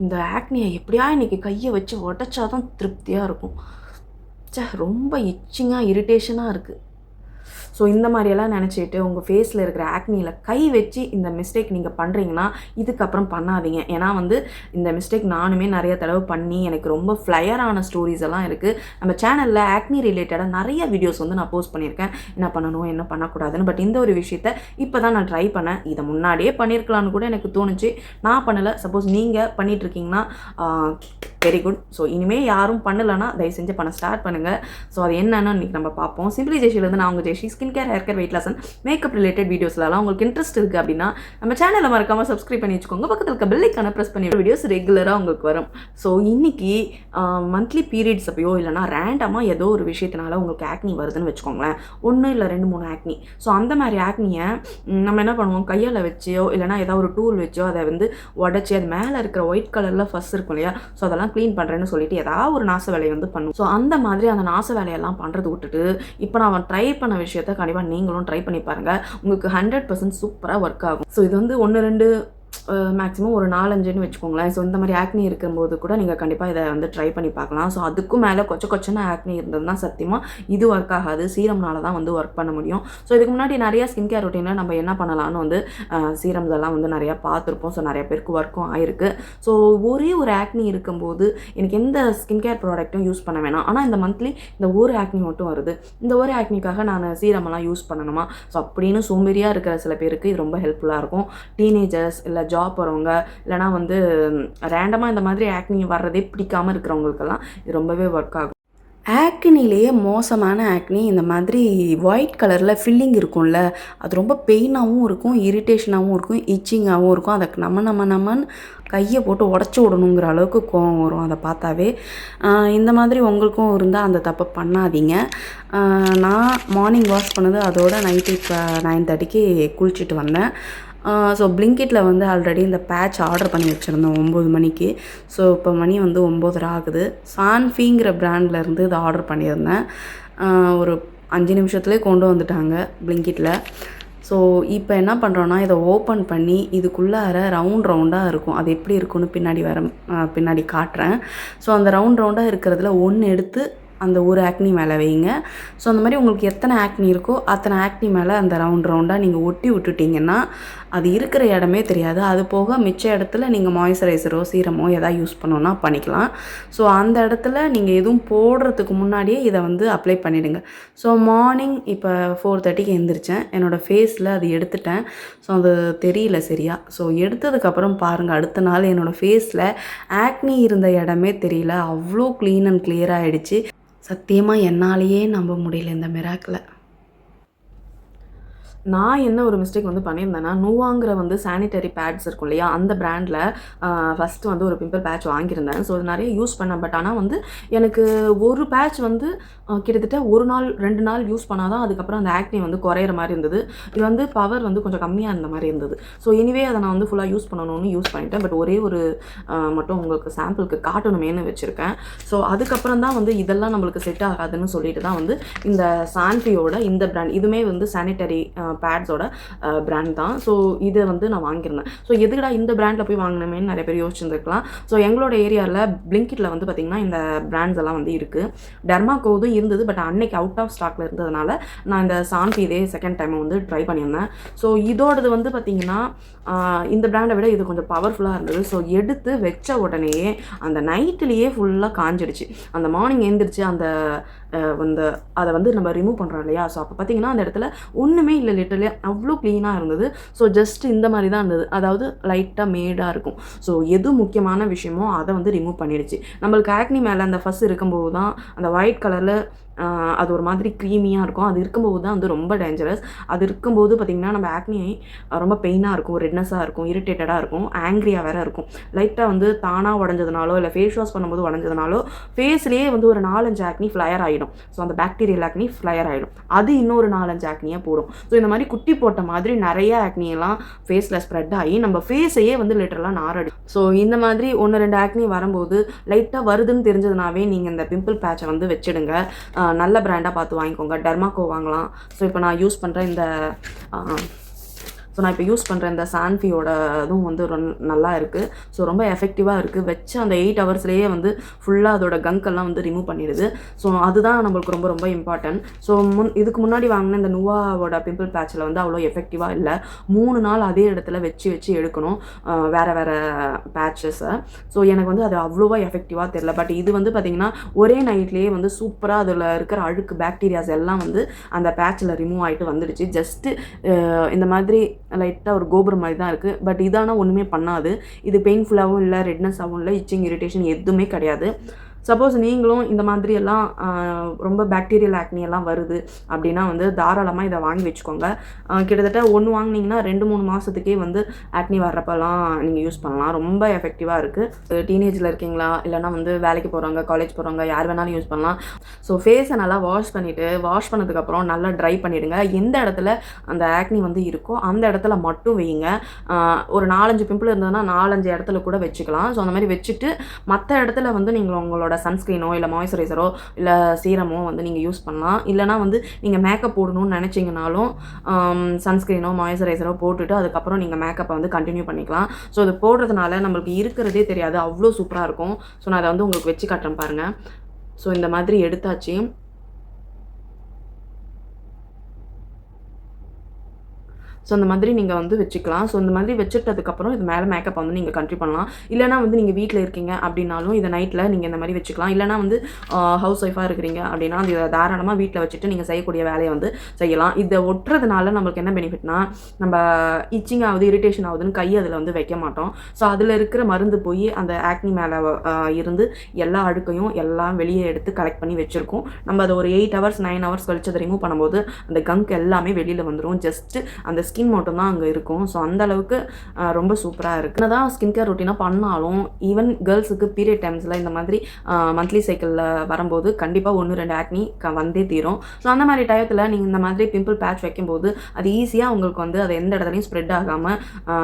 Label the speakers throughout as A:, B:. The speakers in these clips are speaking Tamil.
A: இந்த ஆக்னியை எப்படியா இன்றைக்கி கையை வச்சு உடச்சா தான் திருப்தியாக இருக்கும். ரொம்ப இச்சிங்காக இரிட்டேஷனாக இருக்குது. ஸோ இந்த மாதிரியெல்லாம் நினச்சிட்டு உங்கள் ஃபேஸில் இருக்கிற ஆக்னியில் கை வச்சு இந்த மிஸ்டேக் நீங்கள் பண்ணுறீங்கன்னா இதுக்கப்புறம் பண்ணாதீங்க. ஏன்னா இந்த மிஸ்டேக் நானுமே நிறைய தடவை பண்ணி எனக்கு ரொம்ப ஃப்ளையரான ஸ்டோரிஸ் எல்லாம் இருக்குது. நம்ம சேனலில் ஆக்னி ரிலேட்டடாக நிறைய வீடியோஸ் நான் போஸ்ட் பண்ணியிருக்கேன், என்ன பண்ணணும் என்ன பண்ணக்கூடாதுன்னு. பட் இந்த ஒரு விஷயத்த இப்போ தான் நான் ட்ரை பண்ணேன். இதை முன்னாடியே பண்ணியிருக்கலான்னு கூட எனக்கு தோணுச்சு, நான் பண்ணலை. சப்போஸ் நீங்கள் பண்ணிகிட்ருக்கீங்கன்னா வெரி குட். ஸோ இனிமேல் யாரும் பண்ணலைன்னா தயவு செஞ்சு பண்ண ஸ்டார்ட் பண்ணுங்கள். ஸோ அது என்னன்னு இன்றைக்கி நம்ம பார்ப்போம். சிம்பிளி ஜெஷிலேருந்து நான் உங்கள் Jeshi. Skin care, hair care, weight loss and makeup related வீடியோஸ்லாம் உங்களுக்கு இன்ட்ரெஸ்ட் இருக்குது அப்படின்னா நம்ம சேனலை மறக்காமல் சப்ஸ்கிரைப் பண்ணி வச்சுக்கோங்க. பக்கத்தில் இருக்க பெல் ஐக்கானை ப்ரெஸ் பண்ணி வீடியோஸ் ரெகுலராக உங்களுக்கு வரும். ஸோ இன்றைக்கி மந்த்லி பீரியட்ஸ் அப்பயோ இல்லைனா ரேண்டமாக ஏதோ ஒரு விஷயத்தினால உங்களுக்கு ஆக்னி வருதுன்னு வச்சுக்கோங்களேன். 1 இல்லை 2 3 ஆக்னி. ஸோ அந்த மாதிரி ஆக்னியை நம்ம என்ன பண்ணுவோம், கையால் வச்சோ இல்லைனா ஏதாவது ஒரு டூல் வச்சோ அதை உடச்சி அது மேலே இருக்கிற ஒயிட் கலரில் ஃபஸ்ட் இருக்கும் இல்லையா, ஸோ அதெல்லாம் க்ளீன் பண்ணுறேன்னு சொல்லிட்டு ஏதாவது ஒரு நாச வேலையை பண்ணும். ஸோ அந்த மாதிரி அந்த நாச வேலையெல்லாம் பண்ணுறது விட்டுட்டு இப்போ நான் ட்ரை பண்ண விஷயத்த கண்டிப்பாக நீங்களும் ட்ரை பண்ணி பாருங்கள். உங்களுக்கு 100% சூப்பராக ஒர்க் ஆகும். ஸோ இது 1 2 மேக்ஸிமம் ஒரு 4-5ன்னு வச்சுக்கோங்களேன். ஸோ இந்த மாதிரி ஆக்னி இருக்கும்போது கூட நீங்கள் கண்டிப்பாக இதை ட்ரை பண்ணி பார்க்கலாம். ஸோ அதுக்கும் மேலே கொச்சன்னு ஆக்னி இருந்ததுன்னா சத்தியமாக இது ஒர்க் ஆகாது. சீரம்னால தான் ஒர்க் பண்ண முடியும். ஸோ இதுக்கு முன்னாடி நிறையா ஸ்கின் கேர் ரொட்டீனில் நம்ம என்ன பண்ணலான்னு சீரம்ஸ் எல்லாம் நிறையா பார்த்துருப்போம். ஸோ நிறைய பேருக்கு ஒர்க்கும் ஆயிருக்கு. ஸோ ஒரே ஒரு ஆக்னி இருக்கும்போது எனக்கு எந்த ஸ்கின் கேர் ப்ராடக்ட்டும் யூஸ் பண்ண வேணாம். ஆனால் இந்த மந்த்லி இந்த ஒரு ஆக்னி மட்டும் வருது, இந்த ஒரு ஆக்னிக்காக நான் சீரமெல்லாம் யூஸ் பண்ணணுமா? ஸோ அப்படின்னு சோம்பேறியாக இருக்கிற சில பேருக்கு இது ரொம்ப ஹெல்ப்ஃபுல்லாக இருக்கும். டீனேஜர்ஸ் இல்லை ஜாப் போகிறவங்க இல்லைனா ரேண்டமாக இந்த மாதிரி ஆக்னி வர்றதே பிடிக்காமல் இருக்கிறவங்களுக்கெல்லாம் இது ரொம்பவே ஒர்க் ஆகும். ஆக்னிலேயே மோசமான ஆக்னி இந்த மாதிரி ஒயிட் கலரில் ஃபில்லிங் இருக்கும்ல, அது ரொம்ப பெயினாகவும் இருக்கும், இரிட்டேஷனாகவும் இருக்கும், இச்சிங்காகவும் இருக்கும். அதுக்கு நம்மன்னு கையை போட்டு உடச்சி விடணுங்கிற அளவுக்கு கோவம் வரும் அதை பார்த்தாவே. இந்த மாதிரி உங்களுக்கும் இருந்தால் அந்த தப்பை பண்ணாதீங்க. நான் மார்னிங் வாஷ் பண்ணது அதோட நைட்டு 9:30க்கு குளிச்சுட்டு வந்தேன். ஸோ பிளிங்கிட்டில் ஆல்ரெடி இந்த பேட்ச் ஆர்டர் பண்ணி வச்சுருந்தோம் 9 மணிக்கு. ஸோ இப்போ மணி 9:30 ஆகுது. சான்ஃபிங்கிற பிராண்ட்லேருந்து இதை ஆர்டர் பண்ணியிருந்தேன். ஒரு 5 நிமிஷத்துலேயே கொண்டு வந்துட்டாங்க பிளிங்கிட்டில். ஸோ இப்போ என்ன பண்ணுறோன்னா இதை ஓப்பன் பண்ணி இதுக்குள்ளார ரவுண்டாக இருக்கும். அது எப்படி இருக்குன்னு பின்னாடி காட்டுறேன். ஸோ அந்த ரவுண்டாக இருக்கிறதுல ஒன்று எடுத்து அந்த ஒரு ஆக்னி மேலே வைங்க. ஸோ அந்த மாதிரி உங்களுக்கு எத்தனை ஆக்னி இருக்கோ அத்தனை ஆக்னி மேலே அந்த ரவுண்டாக நீங்கள் ஒட்டி விட்டுட்டிங்கன்னா அது இருக்கிற இடமே தெரியாது. அது போக மிச்ச இடத்துல நீங்கள் மாய்ஸ்சரைசரோ சீரமோ எதாவது யூஸ் பண்ணோன்னா பண்ணிக்கலாம். ஸோ அந்த இடத்துல நீங்கள் எதுவும் போடுறதுக்கு முன்னாடியே இதை அப்ளை பண்ணிவிடுங்க. ஸோ மார்னிங் இப்போ 4:30க்கு எழுந்திரிச்சேன். என்னோடய ஃபேஸில் அது எடுத்துட்டேன். ஸோ அது தெரியல சரியா. ஸோ எடுத்ததுக்கப்புறம் பாருங்கள், அடுத்த நாள் என்னோடய ஃபேஸில் ஆக்னி இருந்த இடமே தெரியல. அவ்வளோ க்ளீன் அண்ட் கிளியர் ஆகிடுச்சு. சத்தியமாக என்னாலேயே நம்ப முடியல இந்த மிராக்கில். நான் என்ன ஒரு மிஸ்டேக் பண்ணியிருந்தேன்னா, நூவாங்கிற சானிட்டரி பேட்ஸ் இருக்கும் இல்லையா, அந்த பிராண்டில் ஃபஸ்ட்டு ஒரு பிம்பிள் பேட்ச் வாங்கியிருந்தேன். ஸோ அது நிறைய யூஸ் பண்ணேன். பட் ஆனால் எனக்கு ஒரு பேட்ச் கிட்டத்தட்ட 1 நாள் 2 நாள் யூஸ் பண்ணால் தான் அதுக்கப்புறம் அந்த ஆக்னி குறையிற மாதிரி இருந்தது. இது பவர் கொஞ்சம் கம்மியாக இருந்த மாதிரி இருந்தது. ஸோ எனிவே அதை நான் ஃபுல்லாக யூஸ் பண்ணணும்னு யூஸ் பண்ணிட்டேன். பட் ஒரே ஒரு மட்டும் உங்களுக்கு சாம்பிளுக்கு காட்டணுமேனு வச்சுருக்கேன். ஸோ அதுக்கப்புறம் தான் இதெல்லாம் நம்மளுக்கு செட் ஆகாதுன்னு சொல்லிட்டு தான் இந்த சான்ஃபியோட இந்த பிராண்ட், இதுவுமே சானிட்டரி பேட்ஸோட பிராண்ட் தான். ஸோ இதை நான் வாங்கியிருந்தேன். ஸோ எதுக்கடா இந்த பிராண்டில் போய் வாங்கினமேன்னு நிறைய பேர் யோசிச்சுருந்துருக்கலாம். ஸோ எங்களோட ஏரியாவில் பிளிங்கிட்டில் பார்த்திங்கன்னா இந்த பிராண்ட்ஸ் எல்லாம் இருக்குது. டெர்மாகோவும் இருந்தது. பட் அன்னைக்கு அவுட் ஆஃப் ஸ்டாக்ல இருந்ததுனால நான் இந்த சான்ஃபி இதே செகண்ட் டைம் ட்ரை பண்ணியிருந்தேன். ஸோ இதோடது பார்த்திங்கன்னா இந்த பிராண்டை விட இது கொஞ்சம் பவர்ஃபுல்லாக இருந்தது. ஸோ எடுத்து வச்ச உடனேயே அந்த நைட்லேயே ஃபுல்லாக காஞ்சிடுச்சு. அந்த மார்னிங் எழுந்திரிச்சு அதை நம்ம ரிமூவ் பண்ணுறோம் இல்லையா. ஸோ அப்போ பார்த்திங்கன்னா அந்த இடத்துல ஒன்றுமே இல்லை, லிட்டரலி அவ்வளோ க்ளீனாக இருந்தது. ஸோ ஜஸ்ட் இந்த மாதிரி தான் இருந்தது, அதாவது லைட்டாக மேடாக இருக்கும். ஸோ எது முக்கியமான விஷயமோ அதை ரிமூவ் பண்ணிடுச்சு. நம்மளுக்கு ஆக்னி மேலே அந்த ஃபஸ்ட் இருக்கும்போது தான் அந்த ஒயிட் கலரில் அது ஒரு மாதிரி க்ரீமியாக இருக்கும். அது இருக்கும்போது தான் ரொம்ப டேஞ்சரஸ். அது இருக்கும்போது பார்த்திங்கன்னா நம்ம ஆக்னி ரொம்ப பெயினாக இருக்கும், ரெட்னஸாக இருக்கும், இரிட்டேட்டடாக இருக்கும், ஆங்க்ரியாக வேறு இருக்கும். லைட்டாக தானாக உடஞ்சதுனாலோ இல்லை ஃபேஸ் வாஷ் பண்ணும்போது உடஞ்சதுனாலோ ஃபேஸ்லேயே ஒரு 4-5 ஆக்னி ஃப்ளையர் ஆகிடும். ஸோ அந்த பாக்டீரியல் ஆக்னி ஃப்ளையர் ஆகிடும். அது இன்னொரு 4-5 ஆக்னியாக போடும். ஸோ இந்த மாதிரி குட்டி போட்ட மாதிரி நிறைய ஆக்னியெல்லாம் ஃபேஸில் ஸ்ப்ரெட் ஆகி நம்ம ஃபேஸையே லிட்டரலாக நாரடும். ஸோ இந்த மாதிரி 1-2 ஆக்னி வரும்போது லைட்டாக வருதுன்னு தெரிஞ்சதுனாவே நீங்கள் இந்த பிம்பிள் பேட்சை வச்சுடுங்க. நல்ல பிராண்டாக பார்த்து வாங்கிக்கோங்க. டெர்மாகோ வாங்கலாம். ஸோ இப்போ நான் யூஸ் பண்ணுற இந்த ஸோ நான் இப்போ யூஸ் பண்ணுற இந்த சான்ஃபியோட இதுவும் வந்து நல்லா இருக்குது. ஸோ ரொம்ப எஃபெக்டிவாக இருக்குது. வச்சு அந்த 8 ஹவர்ஸ்லேயே வந்து ஃபுல்லாக அதோட கங்கெல்லாம் வந்து ரிமூவ் பண்ணிடுது. ஸோ அதுதான் நம்மளுக்கு ரொம்ப ரொம்ப இம்பார்ட்டன்ட். ஸோ இதுக்கு முன்னாடி வாங்கின இந்த நுவாவோட பிம்பிள் பேட்சில் வந்து அவ்வளோ எஃபெக்டிவாக இல்லை. 3 நாள் அதே இடத்துல வச்சு எடுக்கணும் வேறு வேறு பேட்சஸை. ஸோ எனக்கு வந்து அது அவ்வளோவா எஃபெக்டிவாக தெரியல. பட் இது வந்து பார்த்திங்கன்னா ஒரே நைட்லேயே வந்து சூப்பராக அதில் இருக்கிற அழுக்கு பாக்டீரியாஸ் எல்லாம் வந்து அந்த பேட்சில் ரிமூவ் ஆகிட்டு வந்துடுச்சு. ஜஸ்ட்டு இந்த மாதிரி லைட்டாக ஒரு கோபுரம் மாதிரி தான் இருக்குது. பட் இதானா ஒன்றுமே பண்ணாது. இது பெயின்ஃபுல்லாகவும் இல்லை, ரெட்னஸாகவும் இல்லை, இச்சிங் இரிட்டேஷன் எதுவுமே கிடையாது. சப்போஸ் நீங்களும் இந்த மாதிரி எல்லாம் ரொம்ப பாக்டீரியல் ஆக்னி எல்லாம் வருது அப்படின்னா வந்து தாராளமாக இதை வாங்கி வச்சுக்கோங்க. கிட்டத்தட்ட ஒன்று வாங்கினீங்கன்னா 2-3 மாதத்துக்கே வந்து ஆக்னி வர்றப்பெல்லாம் நீங்கள் யூஸ் பண்ணலாம். ரொம்ப எஃபெக்டிவாக இருக்குது. டீனேஜில் இருக்கீங்களா, இல்லைனா வந்து வேலைக்கு போகிறவங்க, காலேஜ் போகிறவங்க, யார் வேணாலும் யூஸ் பண்ணலாம். ஸோ ஃபேஸை நல்லா வாஷ் பண்ணதுக்கப்புறம் நல்லா ட்ரை பண்ணிவிடுங்க. எந்த இடத்துல அந்த ஆக்னி வந்து இருக்கோ அந்த இடத்துல மட்டும் வைங்க. ஒரு 4-5 பிம்பிள் இருந்ததுன்னா 4-5 இடத்துல கூட வச்சுக்கலாம். ஸோ அந்த மாதிரி வச்சுட்டு மற்ற இடத்துல வந்து நீங்கள் உங்களோட சன்ஸ்க்ரீனோ இல்லை மாய்ஸ்சரைசரோ இல்லை சீரமோ வந்து நீங்கள் யூஸ் பண்ணலாம். இல்லைனா வந்து நீங்கள் மேக்கப் போடணும்னு நினச்சிங்கனாலும் சன்ஸ்க்ரீனோ மாய்ஸ்சரைசரோ போட்டுட்டு அதுக்கப்புறம் நீங்கள் மேக்கப்பை வந்து கண்டினியூ பண்ணிக்கலாம். ஸோ இது போடுறதுனால நம்மளுக்கு இருக்கிறதே தெரியாது, அவ்வளோ சூப்பராக இருக்கும். ஸோ நான் அதை வந்து உங்களுக்கு வச்சு காட்டுறேன் பாருங்கள். ஸோ இந்த மாதிரி எடுத்தாச்சு. ஸோ அந்த மாதிரி நீங்கள் வந்து வச்சுக்கலாம். ஸோ இந்த மாதிரி வச்சுட்டதுக்கப்புறம் இது மேலே மேக்கப் வந்து நீங்கள் கண்டினியூ பண்ணலாம். இல்லைனா வந்து நீங்கள் வீட்டில் இருக்கீங்க அப்படின்னாலும் இதை நைட்டில் நீங்கள் இந்த மாதிரி வச்சுக்கலாம். இல்லைனா வந்து ஹவுஸ் ஒய்ஃபாக இருக்கிறீங்க அப்படின்னா அது தாராளமாக வீட்டில் வச்சுட்டு நீங்கள் செய்யக்கூடிய வேலையை வந்து செய்யலாம். இதை ஒட்டுறதுனால நம்மளுக்கு என்ன பெனிஃபிட்னா, நம்ம இச்சிங் ஆகுது, இரிட்டேஷன் ஆகுதுன்னு கை அதில் வந்து வைக்க மாட்டோம். ஸோ அதில் இருக்கிற மருந்து போய் அந்த ஆக்னி மேலே இருந்து எல்லா அழுக்கையும் எல்லாம் வெளியே எடுத்து கலெக்ட் பண்ணி வச்சுருக்கோம். நம்ம அதை ஒரு 8 ஹவர்ஸ் 9 ஹவர்ஸ் கழிச்சு அதை ரிமூவ் பண்ணும்போது அந்த கங்க் எல்லாமே வெளியில் வந்துடும். ஜஸ்ட்டு அந்த ஸ்கின் மட்டும்தான் அங்கே இருக்கும். ஸோ அந்த அளவுக்கு ரொம்ப சூப்பராக இருக்குது. என்னதான் ஸ்கின் கேர் ரொட்டீனாக பண்ணாலும் ஈவன் கேர்ள்ஸுக்கு பீரியட் டைம்ஸில் இந்த மாதிரி மந்த்லி சைக்கிளில் வரும்போது கண்டிப்பாக 1-2 ஆக்னி வந்தே தீரும். ஸோ அந்த மாதிரி டயத்தில் நீங்கள் இந்த மாதிரி பிம்பிள் பேட்ச் வைக்கும்போது அது ஈஸியாக உங்களுக்கு வந்து அது எந்த இடத்துலையும் ஸ்ப்ரெட் ஆகாமல்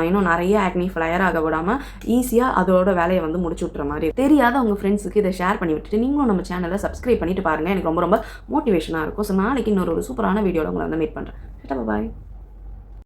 A: இன்னும் நிறைய ஆக்னி ஃப்ளையர் ஆக விடாமல் ஈஸியாக அதோட வேலையை வந்து முடிச்சு விட்டுற மாதிரி தெரியாத உங்கள் ஃப்ரெண்ட்ஸுக்கு இதை ஷேர் பண்ணி விட்டுட்டு நீங்களும் நம்ம சேனலை சப்ஸ்கிரைப் பண்ணிட்டு பாருங்கள். எனக்கு ரொம்ப ரொம்ப மோட்டிவேஷனாக இருக்கும். ஸோ நாளைக்கு இன்னொரு சூப்பரான வீடியோவில் உங்களை வந்து மீட் பண்ணுறேன். பாய்.